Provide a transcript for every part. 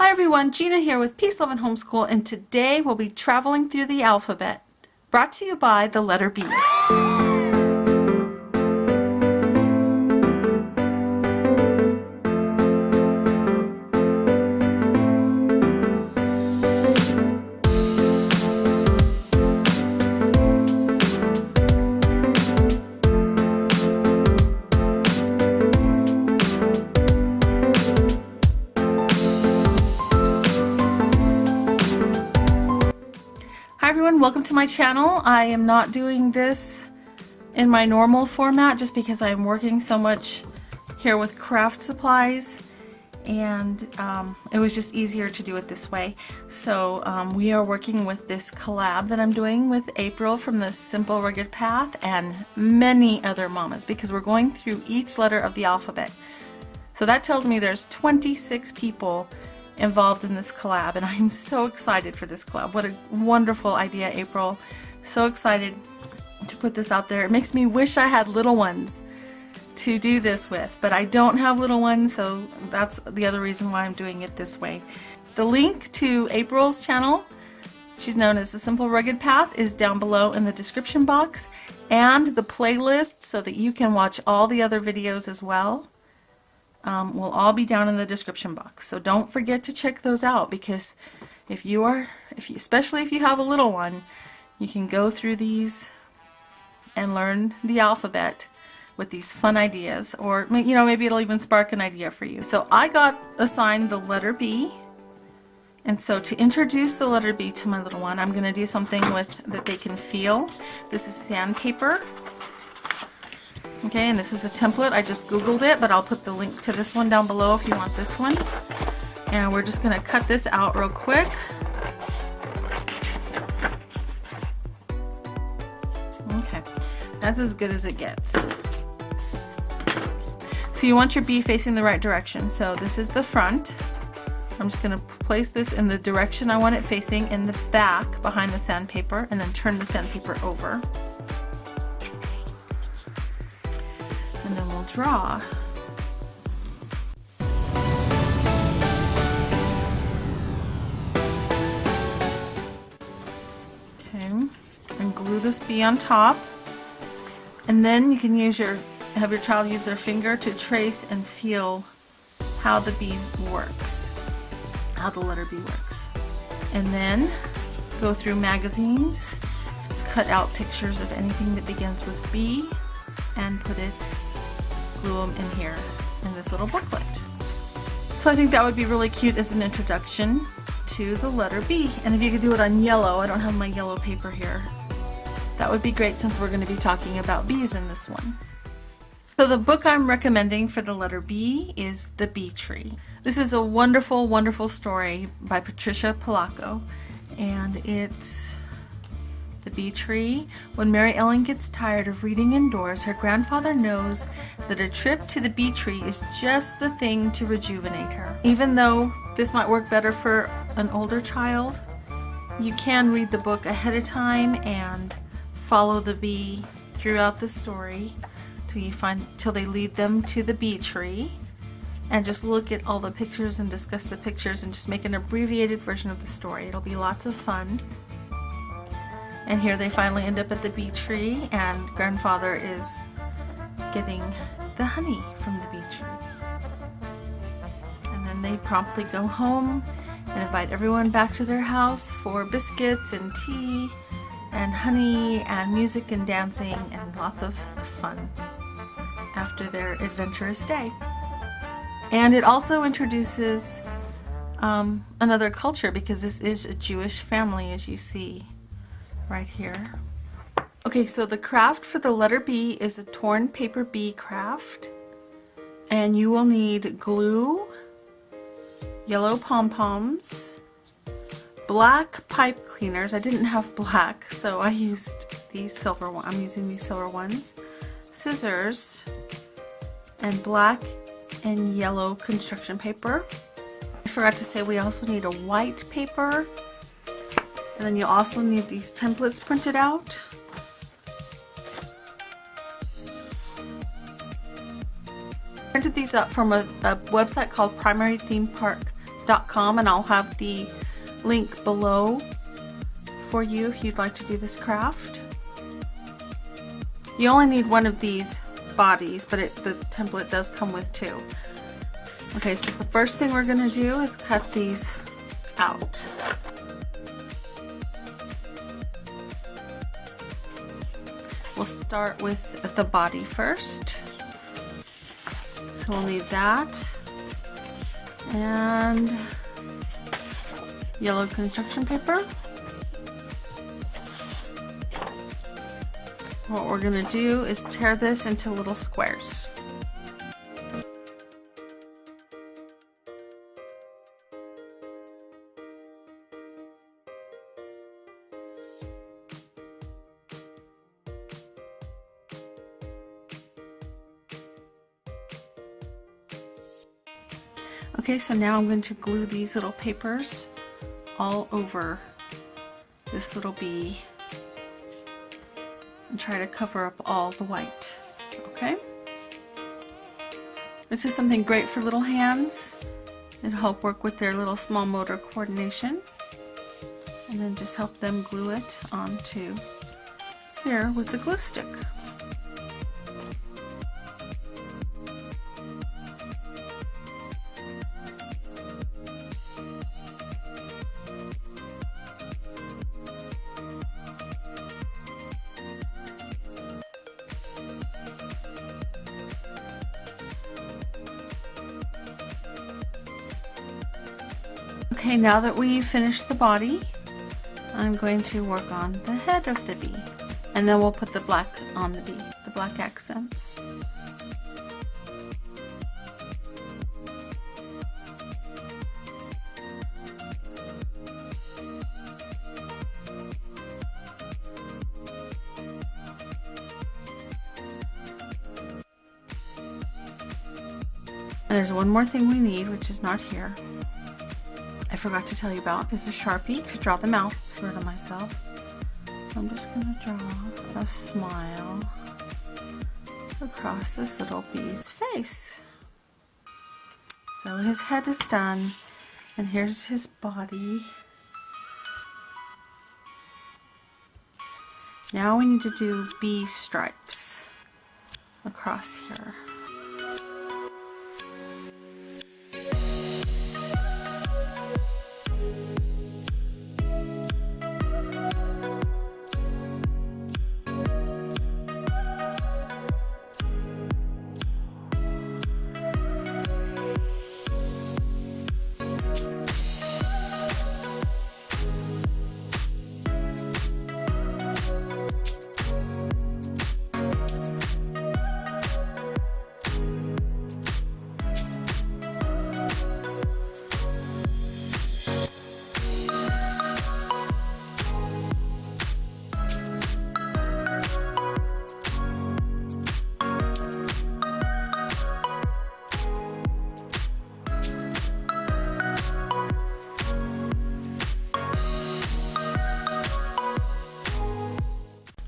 Hi everyone, Gina here with Peace, Love, and Homeschool, and today we'll be traveling through the alphabet, brought to you by the letter B. Hi everyone, welcome to my channel. I am not doing this in my normal format just because I'm working so much here with craft supplies, and it was just easier to do it this way. So we are working with this collab that I'm doing with April from the Simple Rugged Path and many other mamas, because we're going through each letter of the alphabet. So that tells me there's 26 people involved in this collab, and I'm so excited for this collab. What a wonderful idea, April. So excited to put this out there. It makes me wish I had little ones to do this with, but I don't have little ones, so that's the other reason why I'm doing it this way. The link to April's channel, she's known as the Simple Rugged Path, is down below in the description box, and the playlist so that you can watch all the other videos as well will all be down in the description box. So don't forget to check those out, because especially if you have a little one, you can go through these and learn the alphabet with these fun ideas, or maybe it'll even spark an idea for you. So I got assigned the letter B, and so to introduce the letter B to my little one, I'm going to do something that they can feel. This is sandpaper. Okay, and this is a template. I just googled it, but I'll put the link to this one down below if you want this one. And we're just going to cut this out real quick. Okay, that's as good as it gets. So you want your B facing the right direction. So this is the front. I'm just going to place this in the direction I want it facing, in the back behind the sandpaper, and then turn the sandpaper over. And then we'll draw. Okay, and glue this B on top. And then you can have your child use their finger to trace and feel how the B works, how the letter B works. And then go through magazines, cut out pictures of anything that begins with B, and glue them in here in this little booklet. So I think that would be really cute as an introduction to the letter B. And if you could do it on yellow, I don't have my yellow paper here, that would be great, since we're going to be talking about bees in this one. So the book I'm recommending for the letter B is The Bee Tree. This is a wonderful, wonderful story by Patricia Polacco, and it's The Bee Tree. When Mary Ellen gets tired of reading indoors, her grandfather knows that a trip to the bee tree is just the thing to rejuvenate her. Even though this might work better for an older child, you can read the book ahead of time and follow the bee throughout the story till they lead them to the bee tree, and just look at all the pictures and discuss the pictures and just make an abbreviated version of the story. It'll be lots of fun. And here they finally end up at the bee tree, and grandfather is getting the honey from the bee tree. And then they promptly go home and invite everyone back to their house for biscuits and tea and honey and music and dancing and lots of fun after their adventurous day. And it also introduces another culture, because this is a Jewish family, as you see right here. Okay, so the craft for the letter B is a torn paper B craft, and you will need glue, yellow pom-poms, black pipe cleaners. I didn't have black, so I used these silver ones. I'm using these silver ones. Scissors, and black and yellow construction paper. I forgot to say we also need a white paper. And then you also need these templates printed out. Printed these up from a website called Primary Theme Park FlowHive.com, and I'll have the link below for you if you'd like to do this craft. You only need one of these bodies, but the template does come with two. Okay, so the first thing we're going to do is cut these out. We'll start with the body first. So we'll need that and yellow construction paper. What we're going to do is tear this into little squares. Okay, so now I'm going to glue these little papers all over this little bee and try to cover up all the white. Okay? This is something great for little hands. It'll help work with their little small motor coordination. And then just help them glue it onto here with the glue stick. Okay, now that we've finished the body, I'm going to work on the head of the bee. And then we'll put the black on the bee, the black accents. And there's one more thing we need, which is not here. I forgot to tell you about, is a Sharpie to draw the mouth. Rid of myself. I'm just going to draw a smile across this little bee's face. So his head is done, and here's his body. Now we need to do bee stripes across here.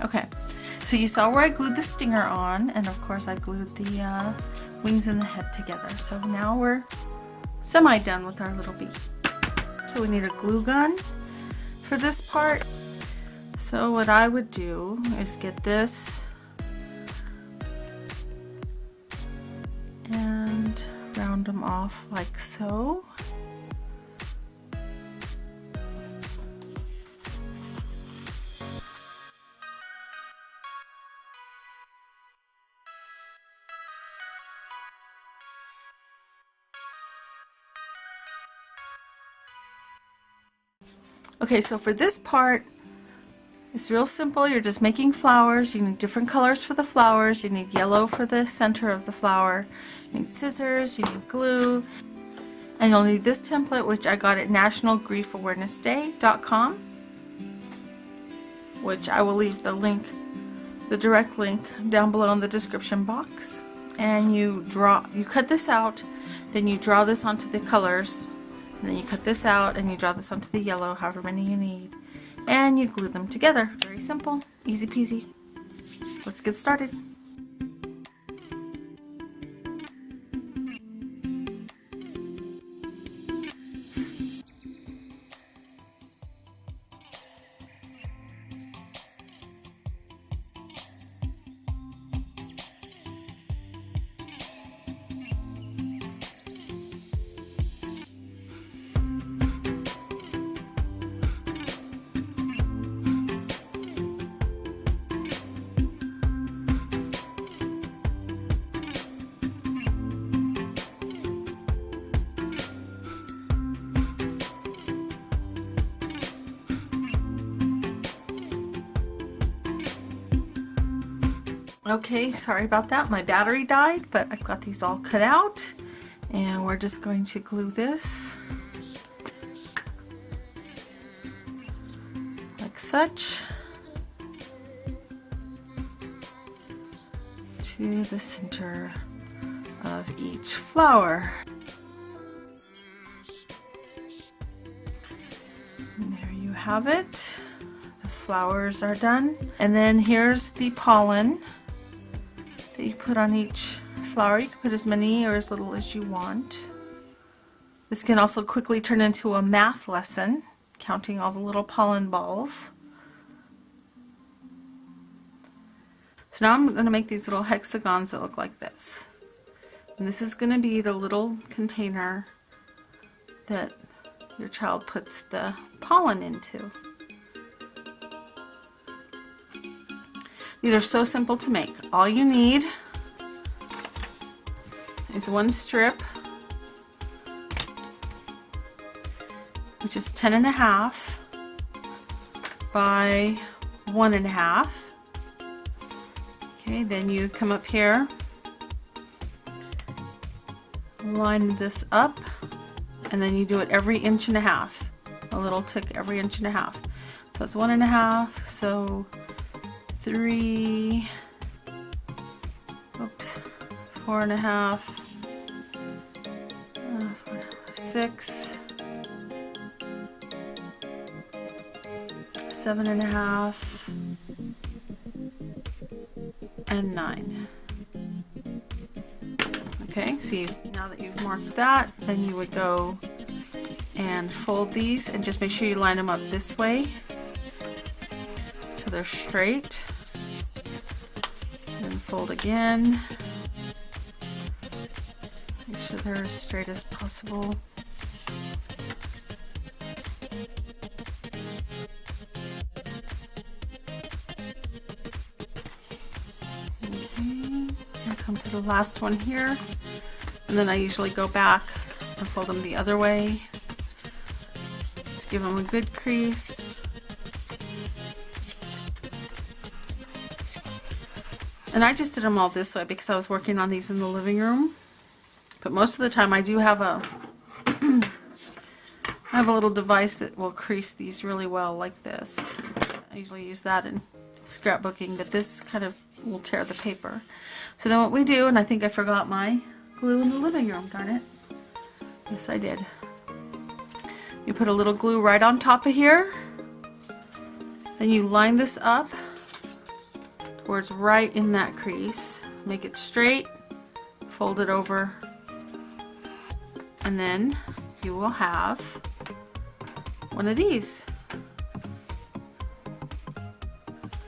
Okay, so you saw where I glued the stinger on, and of course I glued the wings and the head together. So now we're semi-done with our little bee. So we need a glue gun for this part. So what I would do is get this and round them off like so. Okay, so for this part, it's real simple. You're just making flowers. You need different colors for the flowers. You need yellow for the center of the flower. You need scissors, you need glue, and you'll need this template, which I got at nationalgriefawarenessday.com, which I will leave the link, the direct link down below in the description box. And you cut this out, then you draw this onto the colors. And then you cut this out and you draw this onto the yellow, however many you need, and you glue them together. Very simple, easy peasy. Let's get started. Okay, sorry about that. My battery died, but I've got these all cut out, and we're just going to glue this like such to the center of each flower. And there you have it. The flowers are done. And then here's the pollen that you put on each flower. You can put as many or as little as you want. This can also quickly turn into a math lesson, counting all the little pollen balls. So now I'm going to make these little hexagons that look like this. And this is going to be the little container that your child puts the pollen into. These are so simple to make. All you need is one strip, which is 10.5 by 1.5. Okay, then you come up here, line this up, and then you do it every 1.5 inches. A little tick every 1.5 inches. So it's 1.5, so 3, oops, 4.5, 6, 7.5, and 9. Okay, so now that you've marked that, then you would go and fold these and just make sure you line them up this way so they're straight. And fold again. Make sure they're as straight as possible. Come to the last one here, and then I usually go back and fold them the other way to give them a good crease. And I just did them all this way because I was working on these in the living room, but most of the time I do have a I have a little device that will crease these really well, like this. I usually use that in scrapbooking, but this kind of will tear the paper. So then what we do, and I think I forgot my glue in the living room, darn it. Yes, I did. You put a little glue right on top of here. Then you line this up towards right in that crease. Make it straight, fold it over, and then you will have one of these.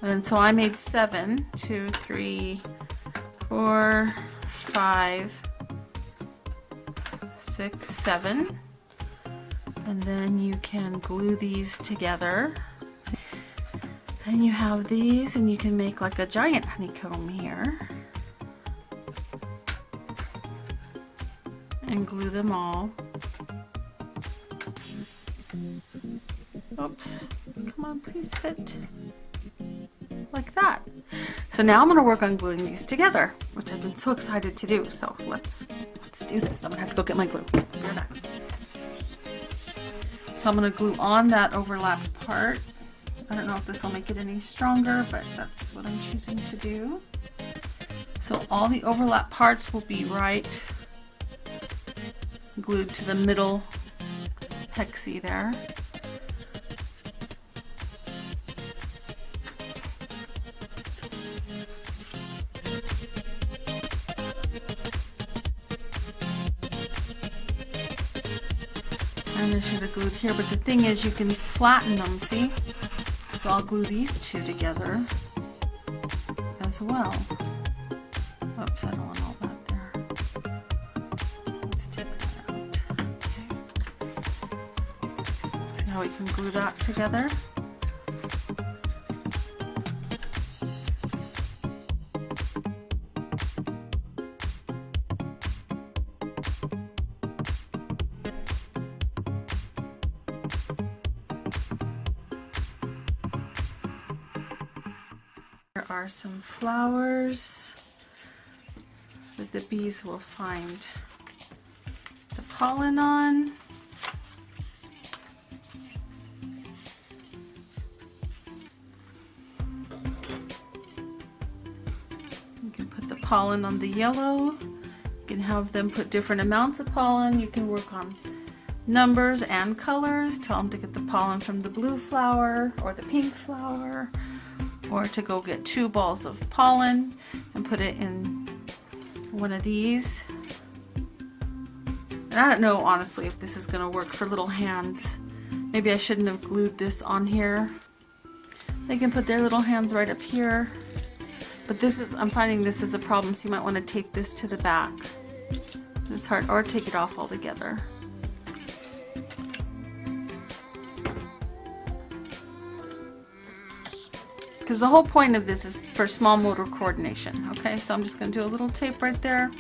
And so I made 7, 2, 3, 4, 5, 6, 7. And then you can glue these together. Then you have these, and you can make like a giant honeycomb here. And glue them all. Oops, come on, please fit. Like that. So now I'm going to work on gluing these together, which I've been so excited to do. So let's do this. I'm going to have to go get my glue. Be right back. So I'm going to glue on that overlapped part. I don't know if this will make it any stronger, but that's what I'm choosing to do. So all the overlap parts will be right glued to the middle hexie there. And I should have glued here, but the thing is you can flatten them, see? So I'll glue these two together as well. Oops, I don't want all that there. Let's take that out. Okay. See how we can glue that together? are some flowers that the bees will find the pollen on. You can put the pollen on the yellow. You can have them put different amounts of pollen. You can work on numbers and colors. Tell them to get the pollen from the blue flower or the pink flower, or to go get 2 balls of pollen and put it in one of these. And I don't know honestly if this is going to work for little hands. Maybe I shouldn't have glued this on here. They can put their little hands right up here. But this is, I'm finding this is a problem, so you might want to tape this to the back. It's hard, or take it off altogether. Because the whole point of this is for small motor coordination. Okay, so I'm just going to do a little tape right there.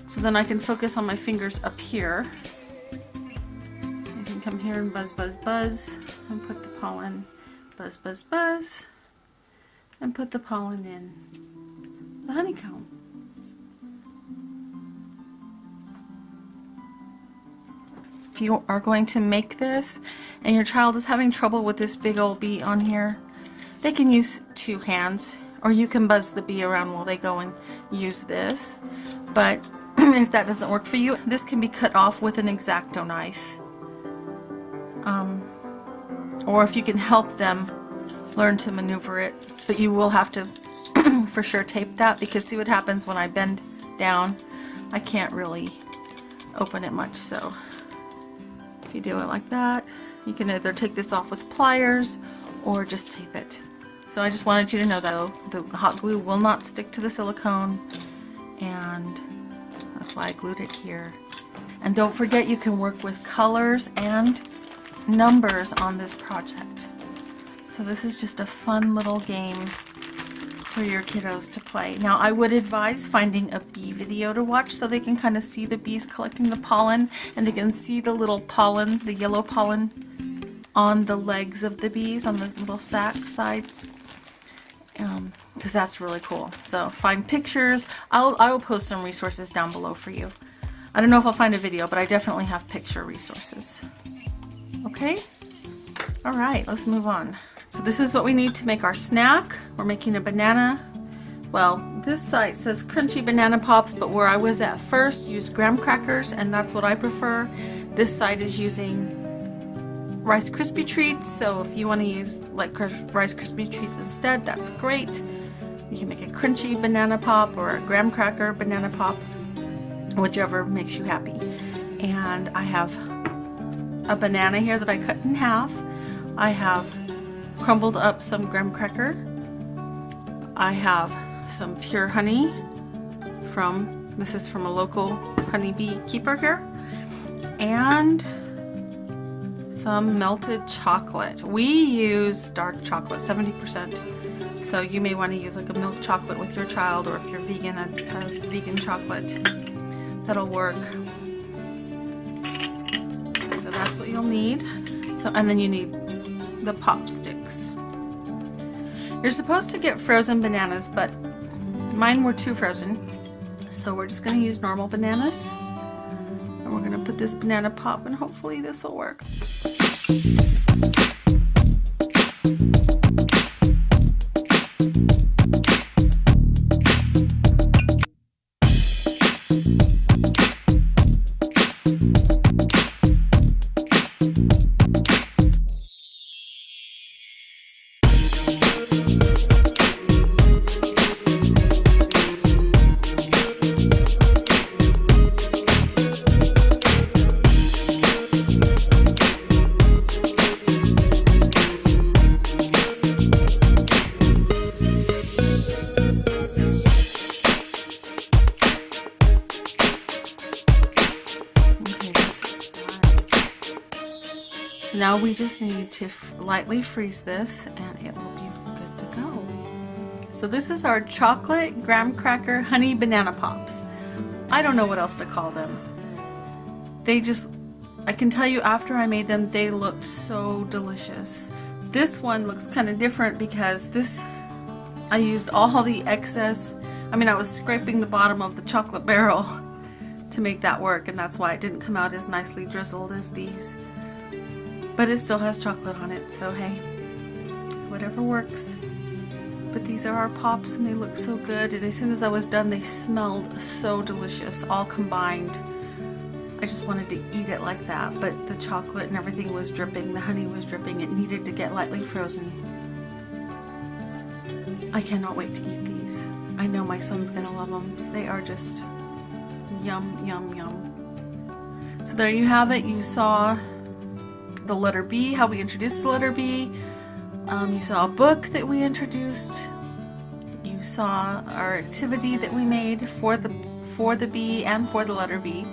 So then I can focus on my fingers up here. I can come here and buzz, buzz, buzz, and put the pollen, buzz, buzz, buzz, and put the pollen in the honeycomb. If you are going to make this and your child is having trouble with this big old bee on here, they can use 2 hands, or you can buzz the bee around while they go and use this. But if that doesn't work for you, this can be cut off with an X-Acto knife. Or if you can help them learn to maneuver it, but you will have to for sure tape that, because see what happens when I bend down, I can't really open it much. So if you do it like that, you can either take this off with pliers or just tape it. So I just wanted you to know that the hot glue will not stick to the silicone, and that's why I glued it here. And don't forget, you can work with colors and numbers on this project. So this is just a fun little game for your kiddos to play. Now I would advise finding a bee video to watch so they can kind of see the bees collecting the pollen, and they can see the little pollen, the yellow pollen on the legs of the bees, on the little sac sides, because that's really cool. So find pictures. I will post some resources down below for you. I don't know if I'll find a video, but I definitely have picture resources. Okay? All right, let's move on. So this is what we need to make our snack. We're making a banana. Well, this site says crunchy banana pops, but where I was at first used graham crackers, and that's what I prefer. This site is using Rice Krispie treats, so if you want to use like Rice Krispie treats instead, that's great. You can make a crunchy banana pop or a graham cracker banana pop, whichever makes you happy. And I have a banana here that I cut in half. I have crumbled up some graham cracker. I have some pure honey this is from a local honeybee keeper here, and some melted chocolate. We use dark chocolate, 70%. So you may want to use like a milk chocolate with your child, or if you're vegan, a vegan chocolate. That'll work. So that's what you'll need. So, and then you need the pop sticks. You're supposed to get frozen bananas, but mine were too frozen. So we're just going to use normal bananas. And we're going to put this banana pop, and hopefully this will work. Now we just need to lightly freeze this, and it will be good to go. So this is our chocolate graham cracker honey banana pops. I don't know what else to call them. I can tell you after I made them, they looked so delicious. This one looks kind of different because this I used all the excess, I was scraping the bottom of the chocolate barrel to make that work, and that's why it didn't come out as nicely drizzled as these. But it still has chocolate on it, so hey, whatever works. But these are our pops and they look so good, and as soon as I was done they smelled so delicious, all combined. I just wanted to eat it like that, but the chocolate and everything was dripping, the honey was dripping, it needed to get lightly frozen. I cannot wait to eat these. I know my son's gonna love them. They are just yum, yum, yum. So there you have it. You saw the letter B, how we introduced the letter B. You saw a book that we introduced. You saw our activity that we made for the B and for the letter B.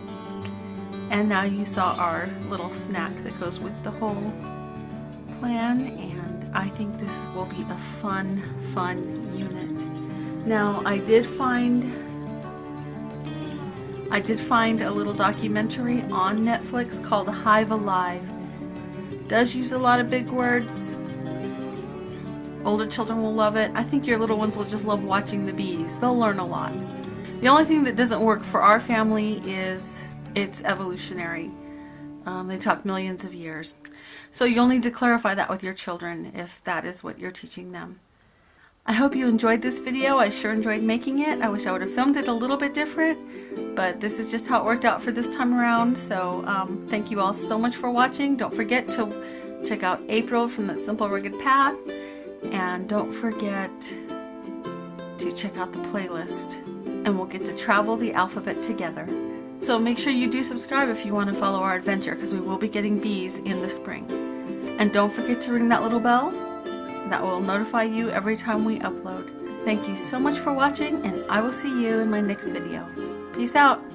And now you saw our little snack that goes with the whole plan, and I think this will be a fun unit. Now I did find a little documentary on Netflix called Hive Alive. It does use a lot of big words. Older children will love it. I think your little ones will just love watching the bees. They'll learn a lot. The only thing that doesn't work for our family is it's evolutionary. They talk millions of years. So you'll need to clarify that with your children if that is what you're teaching them. I hope you enjoyed this video. I sure enjoyed making it. I wish I would have filmed it a little bit different, but this is just how it worked out for this time around. So thank you all so much for watching. Don't forget to check out April from the Simple Rugged Path, and don't forget to check out the playlist, and we'll get to travel the alphabet together. So make sure you do subscribe if you want to follow our adventure, because we will be getting bees in the spring. And don't forget to ring that little bell. That will notify you every time we upload. Thank you so much for watching, and I will see you in my next video. Peace out.